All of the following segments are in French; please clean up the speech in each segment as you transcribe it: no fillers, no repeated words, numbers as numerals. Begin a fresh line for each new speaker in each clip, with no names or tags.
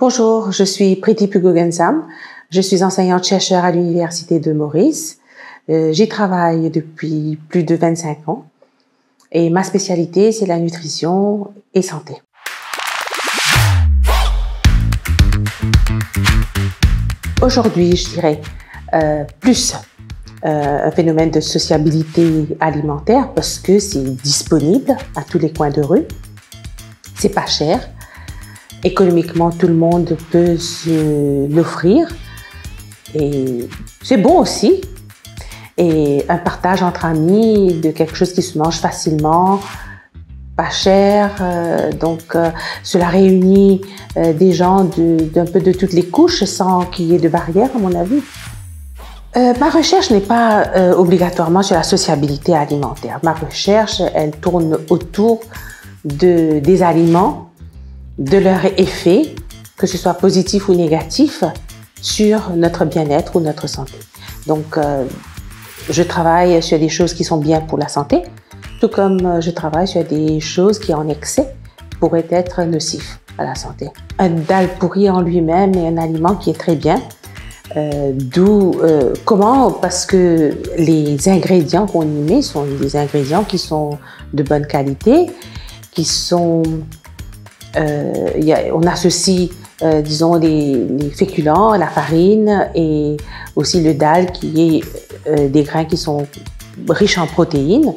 Bonjour, je suis Priti Pugogensam. Je suis enseignante-chercheur à l'Université de Maurice. J'y travaille depuis plus de 25 ans et ma spécialité, c'est la nutrition et santé. Aujourd'hui, je dirais plus un phénomène de sociabilité alimentaire parce que c'est disponible à tous les coins de rue. C'est pas cher. Économiquement, tout le monde peut se l'offrir et c'est bon aussi. Et un partage entre amis de quelque chose qui se mange facilement, pas cher. Cela réunit des gens d'un peu de toutes les couches sans qu'il y ait de barrière, à mon avis. Ma recherche n'est pas obligatoirement sur la sociabilité alimentaire. Ma recherche, elle tourne autour des aliments, de leur effet, que ce soit positif ou négatif, sur notre bien-être ou notre santé. Donc, je travaille sur des choses qui sont bien pour la santé, tout comme je travaille sur des choses qui, en excès, pourraient être nocifs à la santé. Un dal pourri en lui-même est un aliment qui est très bien. Comment? Parce que les ingrédients qu'on y met sont des ingrédients qui sont de bonne qualité, qui sont... on associe, disons, les féculents, la farine et aussi le dal qui est des grains qui sont riches en protéines.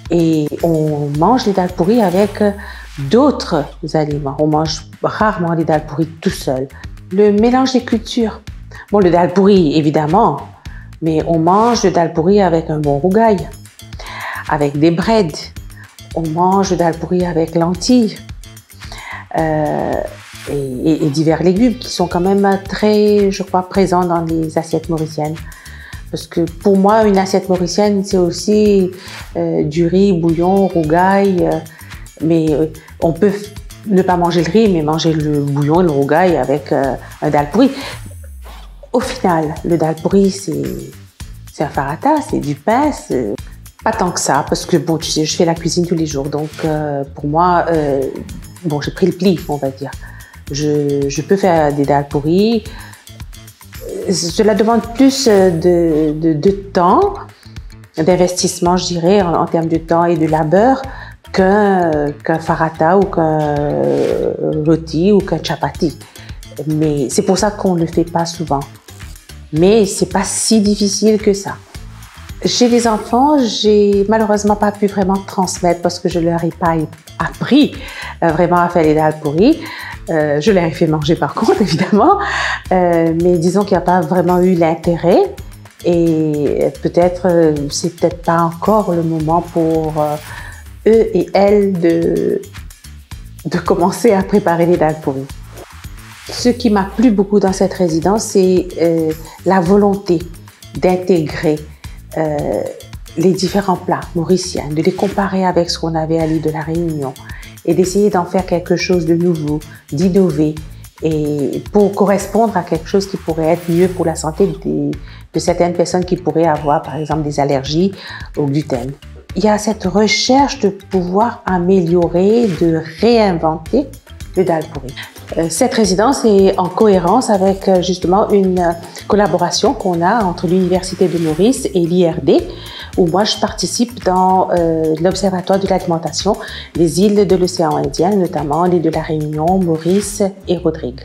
Et on mange les dal pourris avec d'autres aliments. On mange rarement les dal pourris tout seul. Le mélange des cultures. Bon, le dal pourri, évidemment, mais on mange le dal pourri avec un bon rougail, avec des breads. On mange le dal pourri avec lentilles. Et divers légumes qui sont quand même très, je crois, présents dans les assiettes mauriciennes. Parce que pour moi, une assiette mauricienne, c'est aussi du riz, bouillon, rougail. Mais on peut ne pas manger le riz, mais manger le bouillon et le rougail avec un dal pourri. Au final, le dal pourri, c'est un farata, c'est du pain. Pas tant que ça, parce que bon, tu sais, je fais la cuisine tous les jours. Donc, pour moi... Bon, j'ai pris le pli, on va dire. Je peux faire des dal pourris. Cela demande plus de temps, d'investissement, je dirais, en termes de temps et de labeur, qu'un farata ou qu'un roti ou qu'un chapati. Mais c'est pour ça qu'on ne le fait pas souvent. Mais c'est pas si difficile que ça. Chez les enfants, j'ai malheureusement pas pu vraiment transmettre parce que je leur ai pas appris vraiment à faire les dal pourris. Je leur ai fait manger par contre, évidemment, mais disons qu'il n'y a pas vraiment eu l'intérêt et c'est peut-être pas encore le moment pour eux et elles de commencer à préparer les dal pourris. Ce qui m'a plu beaucoup dans cette résidence, c'est la volonté d'intégrer les différents plats mauriciens, de les comparer avec ce qu'on avait à l'île de la Réunion et d'essayer d'en faire quelque chose de nouveau, d'innover et pour correspondre à quelque chose qui pourrait être mieux pour la santé de certaines personnes qui pourraient avoir par exemple des allergies au gluten. Il y a cette recherche de pouvoir améliorer, de réinventer le dal pourri. Cette résidence est en cohérence avec justement une collaboration qu'on a entre l'Université de Maurice et l'IRD, où moi je participe dans l'Observatoire de l'alimentation des îles de l'océan Indien, notamment l'île de la Réunion, Maurice et Rodrigue.